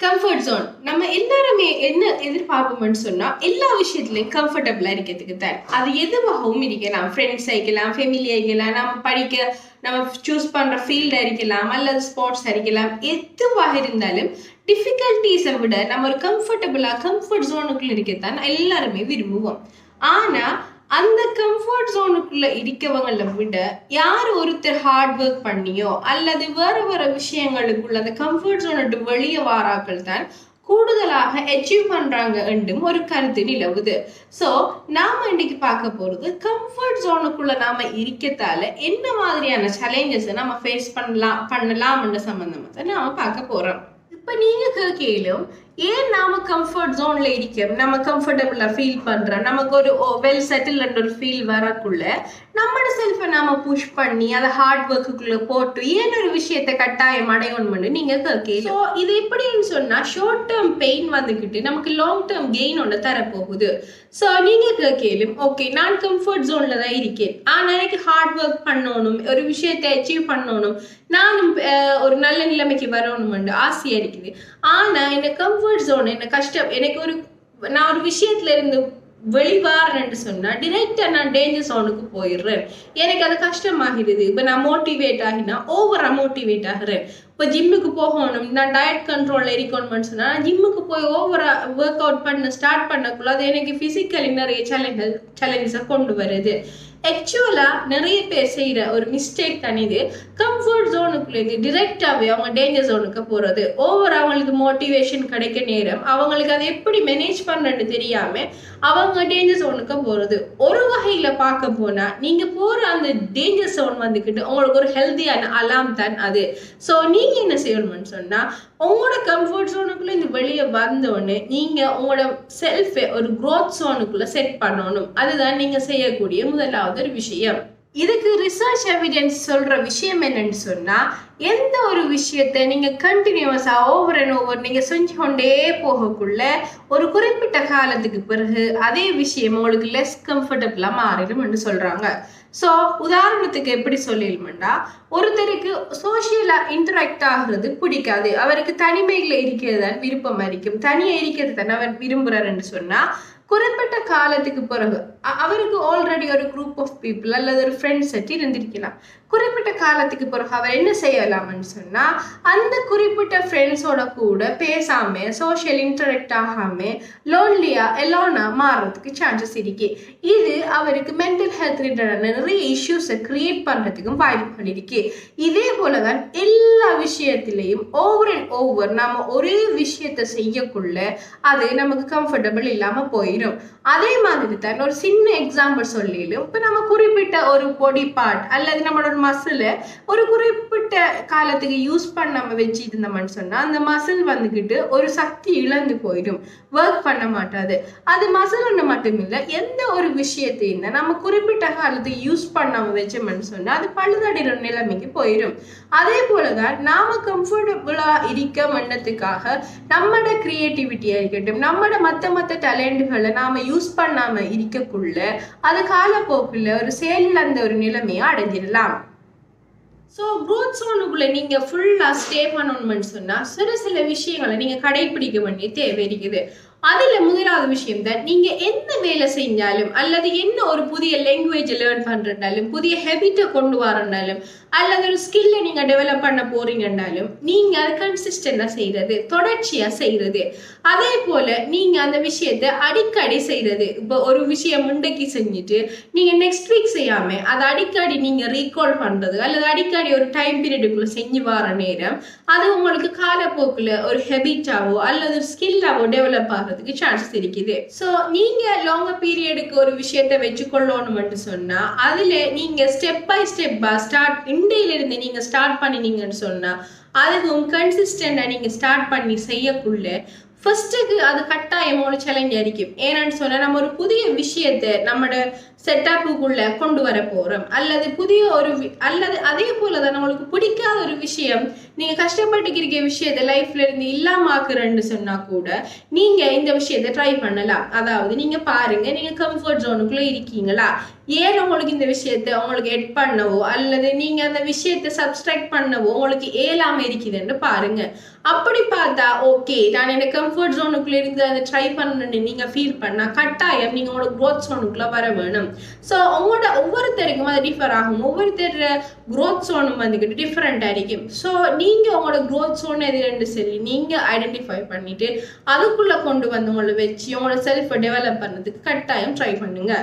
Comfort zone நம்ம எல்லாருமே என்ன எதிர்பார்ப்போம்னு சொன்னா எல்லா விஷயத்துலயும் கம்ஃபர்டபுளா இருக்கிறதுக்கு தான். அது எதுவாகவும் இருக்கலாம். ஃப்ரெண்ட்ஸ் ஆகிக்கலாம், ஃபேமிலி ஆகிக்கலாம், நம்ம சூஸ் பண்ற ஃபீல்டா இருக்கலாம், அல்லது ஸ்போர்ட்ஸ் இருக்கலாம். எதுவாக இருந்தாலும் டிஃபிகல்டிஸை விட நம்ம ஒரு கம்ஃபர்ட் ஜோனுக்குள்ள இருக்கத்தான் எல்லாருமே விரும்புவோம். ஆனா அந்த கம்ஃபர்ட் ஜோனுக்குள்ள இருக்கவங்களை விட யார் ஒருத்தர் ஹார்ட் ஒர்க் பண்ணியோ அல்லது வேற விஷயங்களுக்குள்ள அந்த கம்ஃபர்ட் ஜோனை வெளியே வாராக்கள் தான் கூடுதலாக அச்சீவ் பண்றாங்க என்றும் ஒரு கருத்து நிலவுது. சோ நாம இன்னைக்கு பார்க்க போறது கம்ஃபர்ட் ஜோனுக்குள்ள நாம இருக்கத்தால என்ன மாதிரியான சேலஞ்சஸ் நம்ம ஃபேஸ் பண்ணலாம் என்ற சம்பந்தமா தான் நாம பார்க்க போறோம். இப்ப நீங்க கேளும் ஏன் நாம கம்ஃபர்ட் ஜோன்ல இருக்கோம், நம்ம கம்ஃபர்டபுளா ஃபீல் பண்றோம், நமக்கு ஒரு வெல் செட்டில் ஒரு ஃபீல் வரக்குள்ள நம்மளோட செல்ஃபை நாம புஷ் பண்ணி அதை ஹார்ட் ஒர்க்குள்ள போட்டு ஏன் ஒரு விஷயத்த கட்டாயம் அடையணும்னு நீங்க கேட்கலாம். ஸோ இது எப்படின்னு சொன்னா ஷார்ட் டேர்ம் பெயின் வந்துகிட்டு நமக்கு லாங் டேர்ம் கெயின் ஒன்று தரப்போகுது. ஸோ நீங்க கேட்கலும் ஓகே நான் கம்ஃபர்ட் ஜோன்ல தான் இருக்கேன், ஆனா எனக்கு ஹார்ட் ஒர்க் பண்ணணும், ஒரு விஷயத்தை அச்சீவ் பண்ணணும், நானும் ஒரு நல்ல நிலைமைக்கு வரணும்னு ஆசையா இருக்குது. ஆனா என்ன கம்ஃபர்ட் ஜோன் என்ன கஷ்டம், நான் ஒரு விஷயத்துல இருந்து வெளிவாரன்னு சொன்னா டிரெக்டா நான் டேஞ்சர் ஜோனுக்கு போயிடுறேன். எனக்கு அது கஷ்டமாகிறது. இப்ப நான் மோட்டிவேட் ஆகினா ஓவரா மோட்டிவேட் ஆகுறேன். இப்ப ஜிம்முக்கு போகணும், நான் டயட் கண்ட்ரோல்ல இருக்கணும்னு சொன்னா ஜிம்முக்கு போய் ஓவரா ஒர்க் அவுட் ஸ்டார்ட் பண்ணக்குள்ள அது எனக்கு பிசிக்கலி நிறைய சேலஞ்சஸை கொண்டு வருது. ஆக்சுவலா நிறைய பேர் செய்யற ஒரு மிஸ்டேக் தான் இது. கம்ஃபர்ட் ஜோனுக்குள்ள இது டிரெக்டாவே அவங்க டேஞ்சர் ஜோனுக்கு போறது. ஓவர் அவங்களுக்கு மோட்டிவேஷன் கிடைக்க நேரம் அவங்களுக்கு அதை எப்படி மேனேஜ் பண்றன்னு தெரியாம அவங்க டேஞ்சர் ஜோனுக்கு போறது. ஒரு வகையில பார்க்க போனா நீங்க போற அந்த டேஞ்சர் ஜோன் வந்துக்கிட்டு உங்களுக்கு ஒரு ஹெல்தியான அலாம் தான் அது. சோ நீங்க என்ன செய்யணும்னு சொன்னா உங்களோட கம்ஃபர்ட் ஜோனுக்குள்ள இந்த வெளியே வந்தோடனே நீங்க உங்களோட செல்ஃபை ஒரு க்ரோத் ஜோனுக்குள்ள செட் பண்ணணும். அதுதான் நீங்க செய்யக்கூடிய முதலாவது ஒரு விஷயம். இதுக்கு ரிசர்ச் எவிடன்ஸ் சொல்ற விஷயம் என்னன்னு சொன்னா எந்த ஒரு விஷயத்தை நீங்க கண்டினியூஸா ஓவர் அண்ட் ஓவர் நீங்க செஞ்சு கொண்டே போகக்குள்ள ஒரு குறிப்பிட்ட காலத்துக்கு பிறகு அதே விஷயம் உங்களுக்கு லெஸ் கம்ஃபர்டபுளா மாறிடும் சொல்றாங்க. ஸோ உதாரணத்துக்கு எப்படி சொல்லிடணும்டா, ஒருத்தருக்கு சோசியலா இன்டராக்ட் ஆகுறது பிடிக்காது, அவருக்கு தனிமையில இருக்கிறது தான் விருப்பமா இருக்கும், தனியா இருக்கிறது தான் அவர் விரும்புறாருன்னு சொன்னா குறிப்பிட்ட காலத்துக்கு பிறகு அவருக்கு ஆல்ரெடி ஒரு குரூப் ஆஃப் பீப்புள் அல்லது ஒரு ஃப்ரெண்ட் செட் இருந்திருக்கலாம். குறிப்பிட்ட காலத்துக்கு பிறகு அவர் என்ன செய்யலாம்னு சொன்னா அந்த குறிப்பிட்ட ஃப்ரெண்ட்ஸோட கூட பேசாம சோசியல் இன்டராக்ட் ஆகாம லோன்லியா எலோனா மாறுறதுக்கு சான்சஸ் இருக்கு. இது அவருக்கு மென்டல் ஹெல்த் ரிலேட்டடான நிறைய இஷ்யூஸை கிரியேட் பண்றதுக்கும் வாய்ப்புகள் இருக்கு. இதே போலதான் எல்லா விஷயத்திலையும் ஓவர் அண்ட் ஓவர் நாம ஒரே விஷயத்த செய்யக்குள்ள அது நமக்கு கம்ஃபர்டபுள் இல்லாம போயிடும். அதே மாதிரி தான் ஒரு சின்ன எக்ஸாம்பிள் சொல்லிடும். இப்ப நம்ம குறிப்பிட்ட ஒரு பாடி பார்ட் அல்லது நம்மளோட மசில ஒரு குறிப்பிட்ட காலத்துக்கு யூஸ் பண்ணாம வச்சு இருந்தோம்னு சொன்னா அந்த மசில் வந்துகிட்டு ஒரு சக்தி இழந்து போயிடும், ஒர்க் பண்ண மாட்டாது. அது மசில் ஒன்று மட்டும் இல்லை, எந்த ஒரு விஷயத்தையும் நம்ம குறிப்பிட்ட காலத்துக்கு யூஸ் பண்ணாம வச்சோம்னு சொன்னா அது பழுதடைகிற நிலைமைக்கு போயிடும். அதே போலதான் நாம கம்ஃபர்டபுளா இருக்க மன்னத்துக்காக நம்மளோட கிரியேட்டிவிட்டியா இருக்கட்டும், நம்மளோட மத்த டேலண்ட்களை நாம யூஸ் பண்ணாம இருக்கக்குள்ள அது காலப்போக்குள்ள ஒரு செயலிழந்த ஒரு நிலைமையை அடைஞ்சிடலாம். ஸோ க்ரோத் ஜோனுக்குள்ள நீங்க ஃபுல்லா ஸ்டே பண்ணணும்னு சொன்னா சில விஷயங்களை நீங்க கடைபிடிக்க வேண்டிய தேவை இருக்குது. அதுல முதலாவது விஷயம் தான் நீங்க என்ன வேலை செஞ்சாலும் அல்லது என்ன ஒரு புதிய லாங்குவேஜ் லேர்ன் பண்றதாலும் புதிய ஹேபிட்டை கொண்டு வரனாலும் அல்லது ஒரு ஸ்கில்லை நீங்க டெவலப் பண்ண போறீங்கன்னாலும் நீங்க அதை கன்சிஸ்டண்டா செய்யறது, தொடர்ச்சியா செய்யறது. அதே போல நீங்க அந்த விஷயத்தை அடிக்கடி செய்யறது. இப்போ ஒரு விஷயம் முண்டைக்கு செஞ்சுட்டு நீங்க நெக்ஸ்ட் வீக் செய்யாம அதை அடிக்கடி நீங்க ரீகால் பண்றது அல்லது அடிக்கடி ஒரு டைம் பீரியடுக்குள்ள செஞ்சு வர நேரம் அது உங்களுக்கு காலப்போக்குல ஒரு ஹேபிட்டாவோ அல்லது ஒரு ஸ்கில்லாவோ டெவலப் ஆகிறதுக்கு சான்சஸ் இருக்குது. ஸோ நீங்க லாங்கர் பீரியடுக்கு ஒரு விஷயத்த வச்சுக்கொள்ளணும்னு சொன்னா அதுல நீங்க ஸ்டெப் பை ஸ்டெப்பா இண்டையில இருந்து நீங்க ஸ்டார்ட் பண்ணினீங்கன்னு சொன்னா அதுவும் கன்சிஸ்டண்டா நீங்க ஸ்டார்ட் பண்ணி செய்யக்குள்ள ஃபர்ஸ்ட்டுக்கு அது கட்டாயம் ஒரு சேலஞ்ச் இருக்கும். ஏன்னு சொன்னா நம்ம ஒரு புதிய விஷயத்தை நம்மளோட செட்டப்புக்குள்ள கொண்டு வர போறோம், அல்லது புதிய ஒரு அல்லது அதே போலதான் உங்களுக்கு பிடிக்காத ஒரு விஷயம், நீங்க கஷ்டப்பட்டு இருக்க விஷயத்த லைஃப்ல இருந்து இல்லாம ஆக்குறேன்னு சொன்னா கூட நீங்க இந்த விஷயத்த ட்ரை பண்ணலாம். அதாவது நீங்க பாருங்க, நீங்க கம்ஃபர்ட் ஜோனுக்குள்ள இருக்கீங்களா, ஏன் உங்களுக்கு இந்த விஷயத்த உங்களுக்கு எட் பண்ணவோ அல்லது நீங்க அந்த விஷயத்த சப்ஸ்ட்ராக்ட் பண்ணவோ உங்களுக்கு ஏலாம இருக்குதுன்னு பாருங்க. அப்படி பார்த்தா ஓகே, நான் என்ன கம்ஃபர்ட் ஜோனுக்குள்ள இருந்து அதை ட்ரை பண்ணணும்னு நீங்க ஃபீல் பண்ணா கட்டாயம் நீங்க உங்களோட க்ரோத் ஜோனுக்குள்ள வர வேணும். ஸோ உங்களோட ஒவ்வொருத்தருக்கும் அது டிஃபர் ஆகும். ஒவ்வொருத்தர் க்ரோத் ஜோனும் வந்துக்கிட்டு டிஃப்ரெண்டா இருக்கும். ஸோ நீங்க உங்களோட க்ரோத் ஜோன் எதுன்னு சொல்லி நீங்க ஐடென்டிஃபை பண்ணிட்டு அதுக்குள்ள கொண்டு வந்து உங்களை வச்சு உங்களோட செல்ஃபை டெவலப் பண்ணதுக்கு கட்டாயம் ட்ரை பண்ணுங்க.